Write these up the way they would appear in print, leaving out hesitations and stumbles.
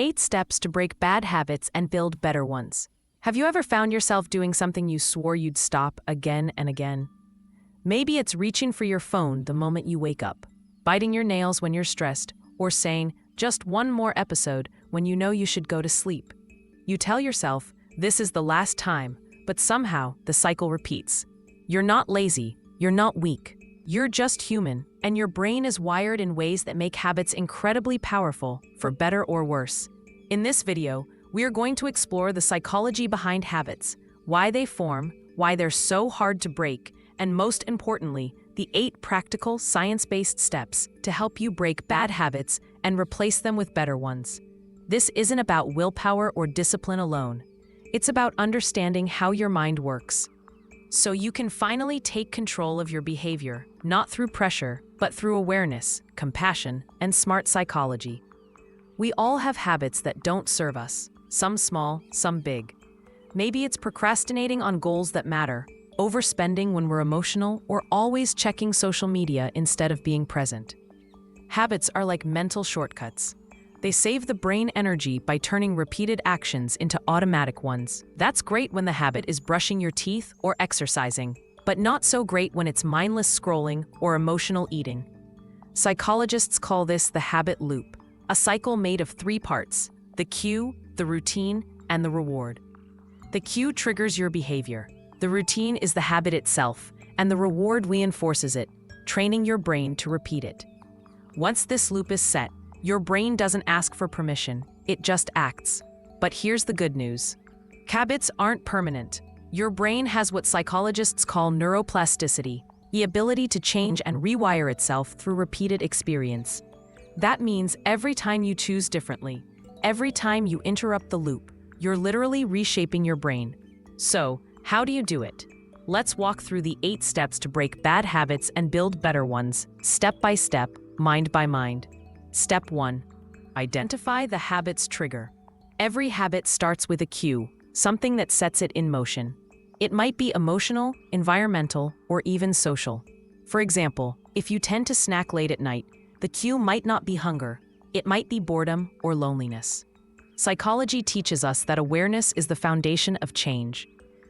8 steps to break bad habits and build better ones. Have you ever found yourself doing something you swore you'd stop again and again? Maybe it's reaching for your phone the moment you wake up, biting your nails when you're stressed, or saying, just one more episode when you know you should go to sleep. You tell yourself, this is the last time, but somehow the cycle repeats. You're not lazy, you're not weak. You're just human, and your brain is wired in ways that make habits incredibly powerful, for better or worse. In this video, we are going to explore the psychology behind habits, why they form, why they're so hard to break, and most importantly, the 8 practical, science-based steps to help you break bad habits and replace them with better ones. This isn't about willpower or discipline alone. It's about understanding how your mind works, so you can finally take control of your behavior, not through pressure, but through awareness, compassion, and smart psychology. We all have habits that don't serve us, some small, some big. Maybe it's procrastinating on goals that matter, overspending when we're emotional, or always checking social media instead of being present. Habits are like mental shortcuts. They save the brain energy by turning repeated actions into automatic ones. That's great when the habit is brushing your teeth or exercising, but not so great when it's mindless scrolling or emotional eating. Psychologists call this the habit loop, a cycle made of 3 parts: the cue, the routine, and the reward. The cue triggers your behavior. The routine is the habit itself, and the reward reinforces it, training your brain to repeat it. Once this loop is set, your brain doesn't ask for permission, it just acts. But here's the good news. Habits aren't permanent. Your brain has what psychologists call neuroplasticity, the ability to change and rewire itself through repeated experience. That means every time you choose differently, every time you interrupt the loop, you're literally reshaping your brain. So, how do you do it? Let's walk through the 8 steps to break bad habits and build better ones, step by step, mind by mind. Step 1. Identify the habit's trigger. Every habit starts with a cue, something that sets it in motion. It might be emotional, environmental, or even social. For example, if you tend to snack late at night, the cue might not be hunger, it might be boredom or loneliness. Psychology teaches us that awareness is the foundation of change.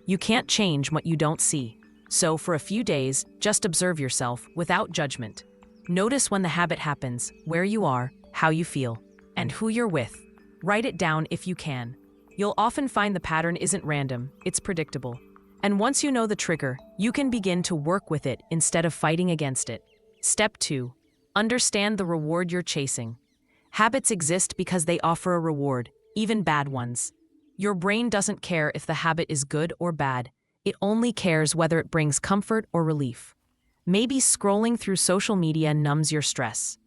You can't change what you don't see. So for a few days, just observe yourself without judgment. Notice when the habit happens, where you are, how you feel, and who you're with. Write it down if you can. You'll often find the pattern isn't random, it's predictable. And once you know the trigger, you can begin to work with it instead of fighting against it. Step 2. Understand the reward you're chasing. Habits exist because they offer a reward, even bad ones. Your brain doesn't care if the habit is good or bad. It only cares whether it brings comfort or relief. Maybe scrolling through social media numbs your stress,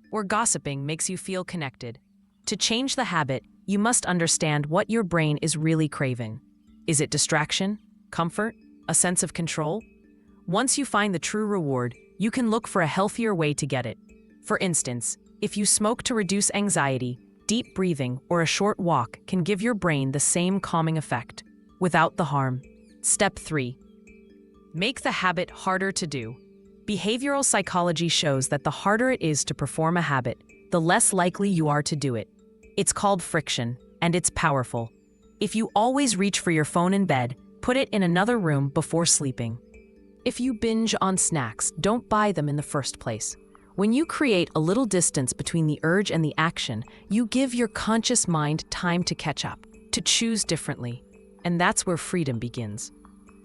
or gossiping makes you feel connected. To change the habit, you must understand what your brain is really craving. Is it distraction, comfort, a sense of control? Once you find the true reward, you can look for a healthier way to get it. For instance, if you smoke to reduce anxiety, deep breathing or a short walk can give your brain the same calming effect, without the harm. Step 3. Make the habit harder to do. Behavioral psychology shows that the harder it is to perform a habit, the less likely you are to do it. It's called friction, and it's powerful. If you always reach for your phone in bed, put it in another room before sleeping. If you binge on snacks, don't buy them in the first place. When you create a little distance between the urge and the action, you give your conscious mind time to catch up, to choose differently. And that's where freedom begins.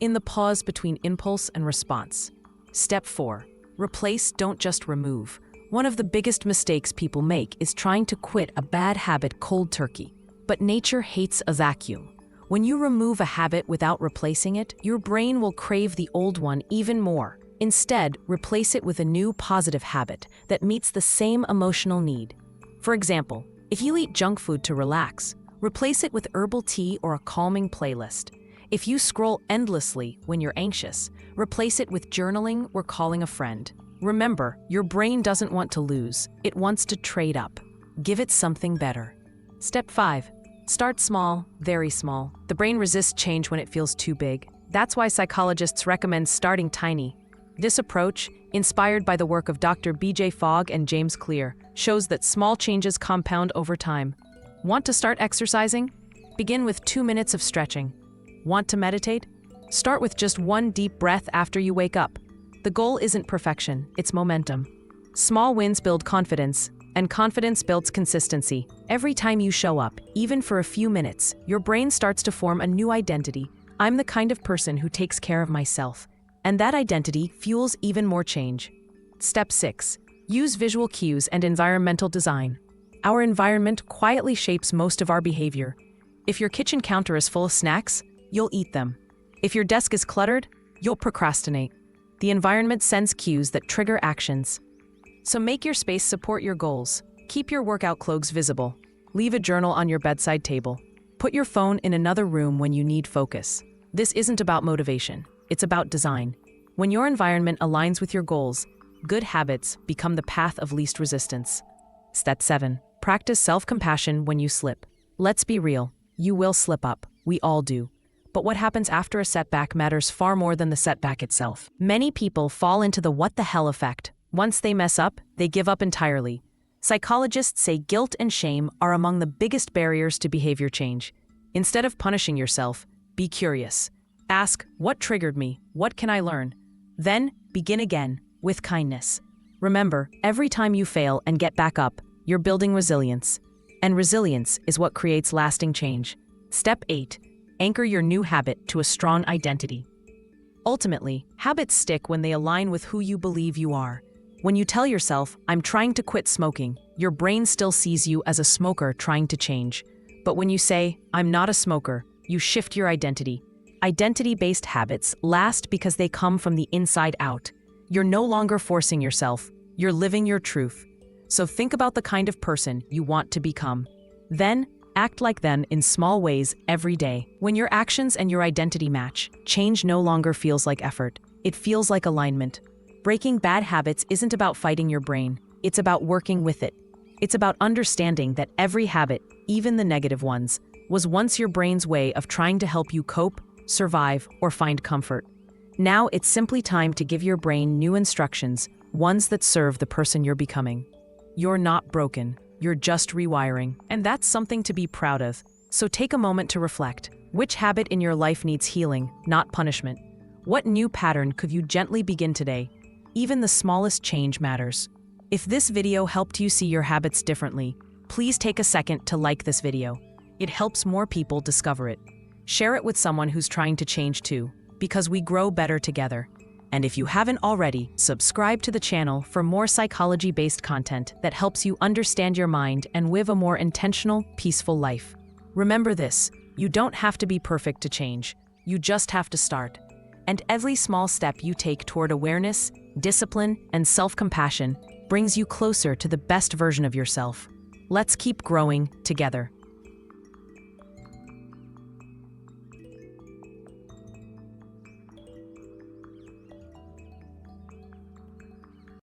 In the pause between impulse and response. Step 4. Replace, don't just remove. One of the biggest mistakes people make is trying to quit a bad habit cold turkey. But nature hates a vacuum. When you remove a habit without replacing it, your brain will crave the old one even more. Instead, replace it with a new positive habit that meets the same emotional need. For example, if you eat junk food to relax, replace it with herbal tea or a calming playlist. If you scroll endlessly when you're anxious, replace it with journaling or calling a friend. Remember, your brain doesn't want to lose, it wants to trade up. Give it something better. Step 5. Start small, very small. The brain resists change when it feels too big. That's why psychologists recommend starting tiny. This approach, inspired by the work of Dr. B.J. Fogg and James Clear, shows that small changes compound over time. Want to start exercising? Begin with 2 minutes of stretching. Want to meditate? Start with just one deep breath after you wake up. The goal isn't perfection, it's momentum. Small wins build confidence, and confidence builds consistency. Every time you show up, even for a few minutes, your brain starts to form a new identity. I'm the kind of person who takes care of myself. And that identity fuels even more change. Step 6. Use visual cues and environmental design. Our environment quietly shapes most of our behavior. If your kitchen counter is full of snacks, you'll eat them. If your desk is cluttered, you'll procrastinate. The environment sends cues that trigger actions. So make your space support your goals. Keep your workout clothes visible. Leave a journal on your bedside table. Put your phone in another room when you need focus. This isn't about motivation, it's about design. When your environment aligns with your goals, good habits become the path of least resistance. Step 7. Practice self-compassion when you slip. Let's be real, you will slip up. We all do. But what happens after a setback matters far more than the setback itself. Many people fall into the what the hell effect. Once they mess up, they give up entirely. Psychologists say guilt and shame are among the biggest barriers to behavior change. Instead of punishing yourself, be curious. Ask, what triggered me? What can I learn? Then, begin again, with kindness. Remember, every time you fail and get back up, you're building resilience. And resilience is what creates lasting change. Step 8. Anchor your new habit to a strong identity. Ultimately, habits stick when they align with who you believe you are. When you tell yourself, I'm trying to quit smoking, your brain still sees you as a smoker trying to change. But when you say, I'm not a smoker, you shift your identity. Identity-based habits last because they come from the inside out. You're no longer forcing yourself, you're living your truth. So think about the kind of person you want to become. Then, act like them in small ways every day. When your actions and your identity match, change no longer feels like effort. It feels like alignment. Breaking bad habits isn't about fighting your brain. It's about working with it. It's about understanding that every habit, even the negative ones, was once your brain's way of trying to help you cope, survive, or find comfort. Now it's simply time to give your brain new instructions, ones that serve the person you're becoming. You're not broken. You're just rewiring. And that's something to be proud of. So take a moment to reflect. Which habit in your life needs healing, not punishment? What new pattern could you gently begin today? Even the smallest change matters. If this video helped you see your habits differently, please take a second to like this video. It helps more people discover it. Share it with someone who's trying to change too, because we grow better together. And if you haven't already, subscribe to the channel for more psychology-based content that helps you understand your mind and live a more intentional, peaceful life. Remember this, you don't have to be perfect to change. You just have to start. And every small step you take toward awareness, discipline, and self-compassion brings you closer to the best version of yourself. Let's keep growing together.